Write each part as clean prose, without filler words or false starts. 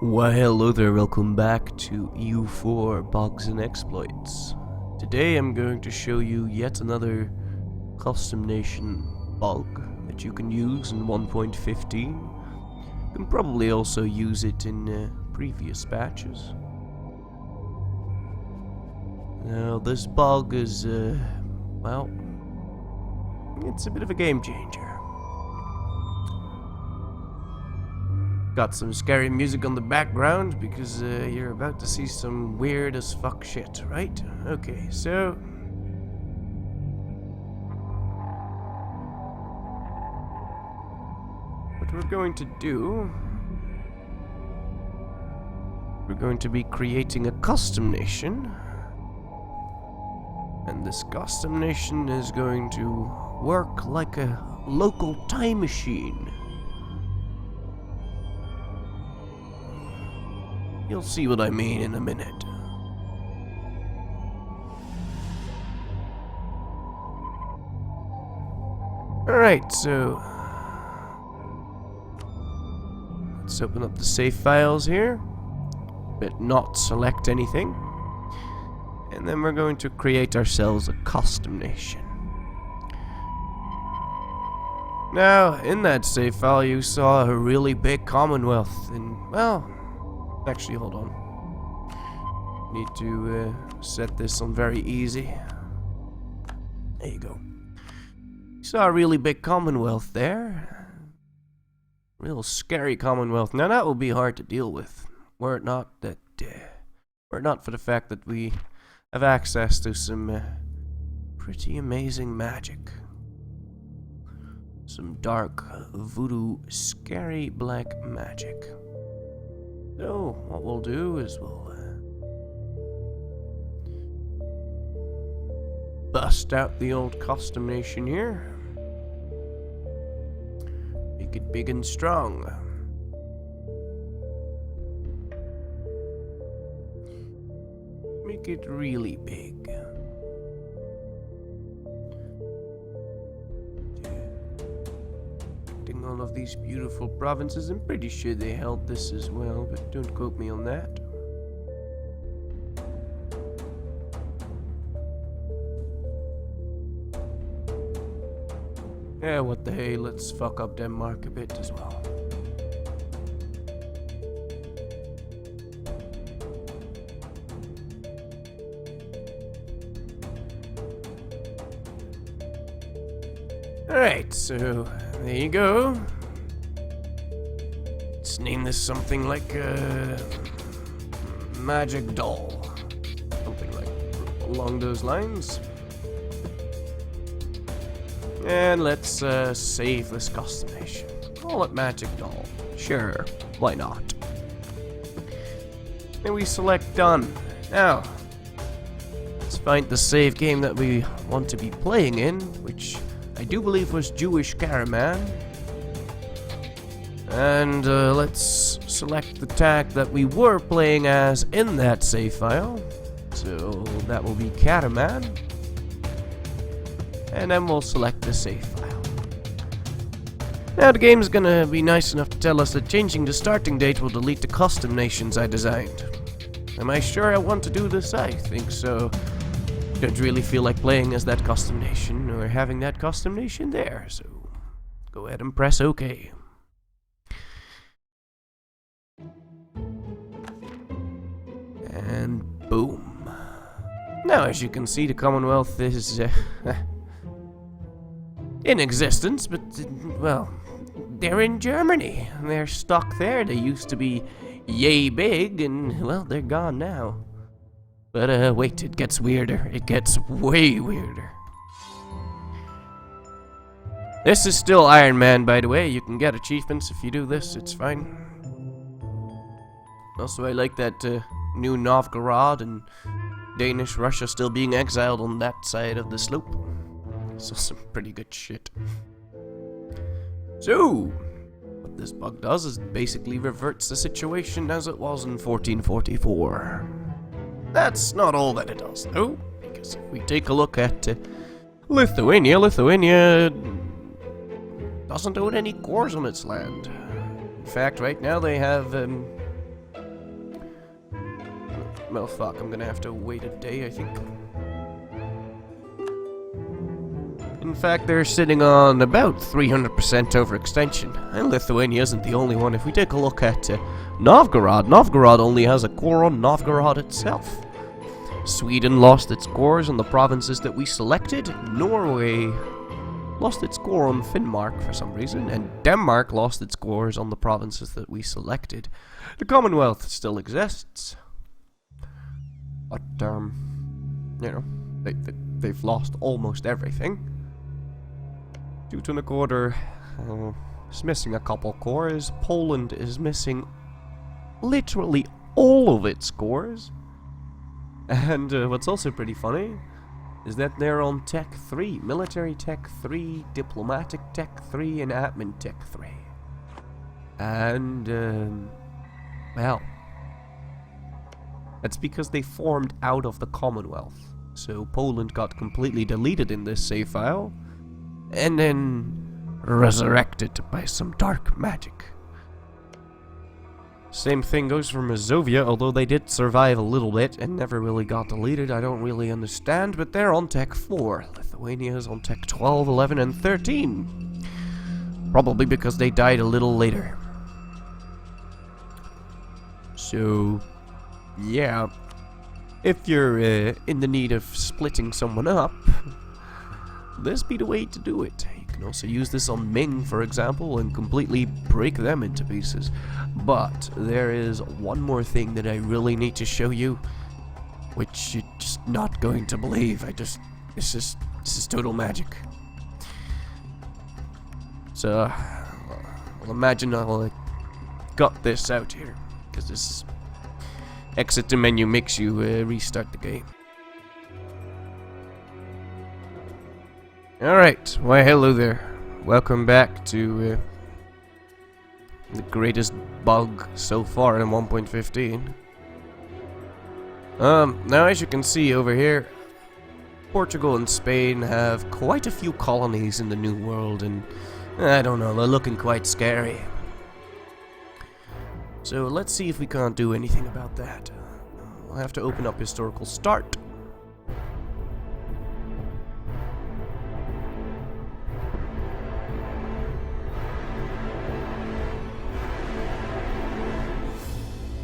Why hello there, welcome back to EU4 Bugs and Exploits. Today I'm going to show you yet another custom nation bug that you can use in 1.15. You can probably also use it in previous patches. Now this bug is, well, it's a bit of a game changer. Got some scary music on the background because you're about to see some weird as fuck shit, right? Okay, so what we're going to do, we're going to be creating a custom nation, and this custom nation is going to work like a local time machine. You'll see what I mean in a minute. Alright, so let's open up the save files here, but not select anything. And then we're going to create ourselves a custom nation. Now, in that save file you saw a really big Commonwealth, and well, actually, hold on. Need to set this on very easy. There you go. Saw a really big Commonwealth there. Real scary Commonwealth. Now that will be hard to deal with, were it not for the fact that we have access to some pretty amazing magic. Some dark, voodoo, scary black magic. So, what we'll do is we'll bust out the old custom nation here. Make it big and strong. Make it really big. All of these beautiful provinces. I'm pretty sure they held this as well, but don't quote me on that. Yeah, what the hey, let's fuck up Denmark a bit as well. Alright, so there you go. Let's name this something like Magic Doll. Something like along those lines. And let's save this custom nation. Call it Magic Doll. Sure, why not? And we select done. Now, let's find the save game that we want to be playing in, which I do believe was Jewish Caraman. And let's select the tag that we were playing as in that save file. So that will be Caraman. And then we'll select the save file. Now the game's gonna be nice enough to tell us that changing the starting date will delete the custom nations I designed. Am I sure I want to do this? I think so. Don't really feel like playing as that custom nation or having that custom nation there, so go ahead and press OK. And boom. Now, as you can see, the Commonwealth is in existence, but well, they're in Germany. They're stuck there. They used to be yay big, and well, they're gone now. But wait, it gets weirder. It gets way weirder. This is still IRONMAN, by the way. You can get achievements if you do this. It's fine. Also, I like that new Novgorod and Danish Russia still being exiled on that side of the slope. So some pretty good shit. So, what this bug does is basically reverts the situation as it was in 1444. That's not all that it does, though, because if we take a look at Lithuania doesn't own any cores on its land. In fact, right now they have Well, fuck, I'm gonna have to wait a day, I think. In fact, they're sitting on about 300% overextension, and Lithuania isn't the only one. If we take a look at Novgorod, Novgorod only has a core on Novgorod itself. Sweden lost its cores on the provinces that we selected. Norway lost its core on Finnmark for some reason, and Denmark lost its cores on the provinces that we selected. The Commonwealth still exists, but you know, they've lost almost everything. Teutonicor is missing a couple cores. Poland is missing literally all of its cores. And what's also pretty funny is that they're on Tech 3, Military Tech 3, Diplomatic Tech 3, and Admin Tech 3. And, well, that's because they formed out of the Commonwealth. So Poland got completely deleted in this save file, and then resurrected by some dark magic. Same thing goes for Mazovia, although they did survive a little bit and never really got deleted. I don't really understand, but they're on Tech 4. Lithuania is on Tech 12, 11, and 13. Probably because they died a little later. So, yeah. If you're in the need of splitting someone up, this be the way to do it. You can also use this on Ming, for example, and completely break them into pieces. But there is one more thing that I really need to show you, which you're just not going to believe. This is total magic. So, well, imagine I'll got this out here, because this exit the menu makes you restart the game. Alright, why hello there. Welcome back to the greatest bug so far in 1.15. Now as you can see over here, Portugal and Spain have quite a few colonies in the New World, and I don't know, they're looking quite scary. So let's see if we can't do anything about that. I'll have to open up Historical Start.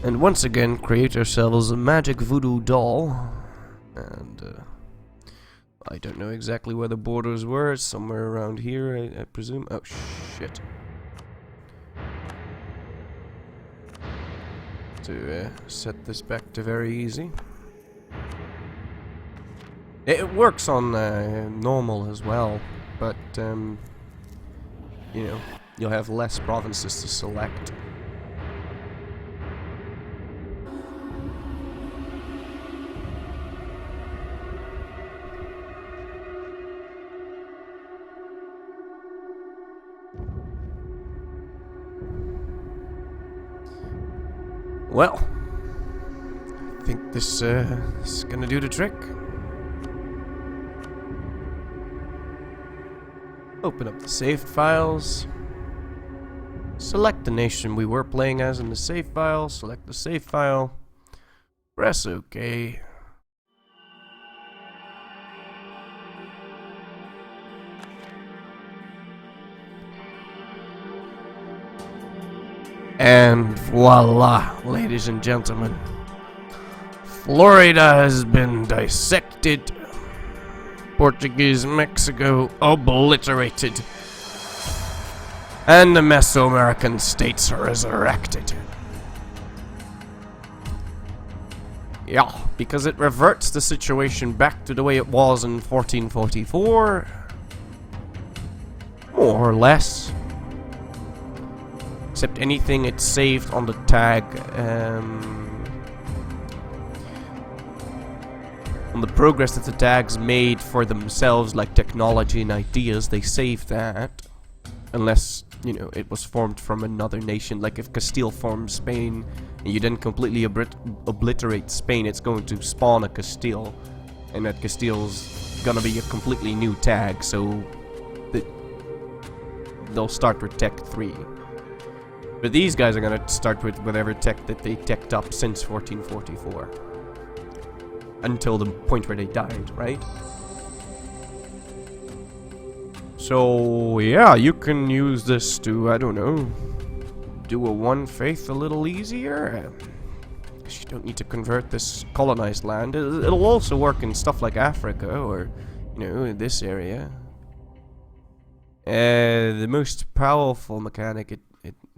And once again, create ourselves a magic voodoo doll. And, I don't know exactly where the borders were. Somewhere around here, I presume. Oh, shit. To set this back to very easy. It works on normal as well, but, you know, you'll have less provinces to select. Well, I think this is gonna do the trick. Open up the saved files. Select the nation we were playing as in the save file. Select the save file. Press OK. And voila, ladies and gentlemen. Florida has been dissected. Portuguese Mexico obliterated. And the Mesoamerican states are resurrected. Yeah, because it reverts the situation back to the way it was in 1444. More or less. Except anything it's saved on the tag, on the progress that the tags made for themselves, like technology and ideas, they save that. Unless, you know, it was formed from another nation. Like if Castile formed Spain, and you didn't completely obliterate Spain, it's going to spawn a Castile. And that Castile's gonna be a completely new tag, so they'll start with Tech 3. But these guys are gonna start with whatever tech that they teched up since 1444. until the point where they died, right? So, yeah, you can use this to, I don't know, do a one faith a little easier. You don't need to convert this colonized land. It'll also work in stuff like Africa or, you know, in this area. The most powerful mechanic it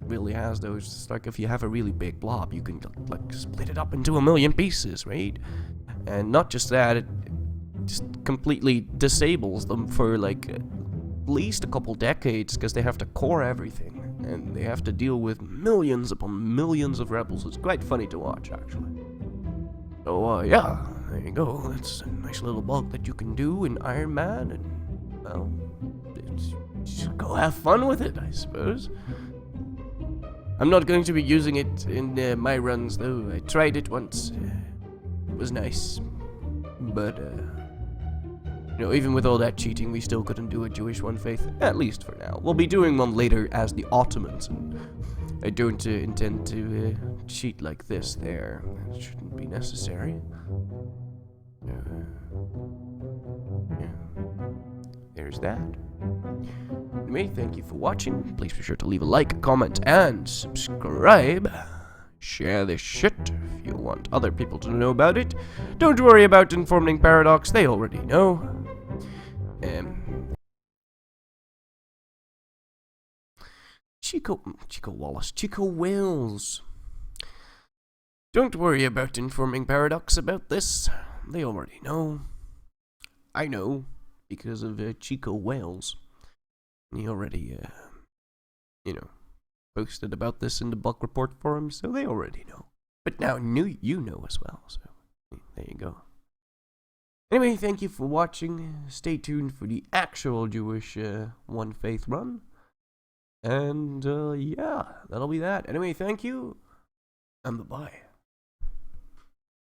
really has, though, is just like if you have a really big blob, you can like split it up into a million pieces, right? And not just that, it just completely disables them for like at least a couple decades because they have to core everything and they have to deal with millions upon millions of rebels. It's quite funny to watch, actually. So yeah, there you go. That's a nice little bug that you can do in Iron Man, and well, just go have fun with it, I suppose. I'm not going to be using it in my runs, though. I tried it once. It was nice. But, you know, even with all that cheating, we still couldn't do a Jewish one faith, at least for now. We'll be doing one later as the Ottomans, and I don't intend to cheat like this there. It shouldn't be necessary. Yeah. There's that. Anyway, thank you for watching. Please be sure to leave a like, comment, and subscribe. Share this shit if you want other people to know about it. Don't worry about informing Paradox, they already know. Chico Wales. Don't worry about informing Paradox about this. They already know. I know, because of Chico Wales. He already, you know, posted about this in the bug report forum, so they already know. But now you know as well, so there you go. Anyway, thank you for watching. Stay tuned for the actual Jewish One Faith run. And, yeah, that'll be that. Anyway, thank you, and bye-bye.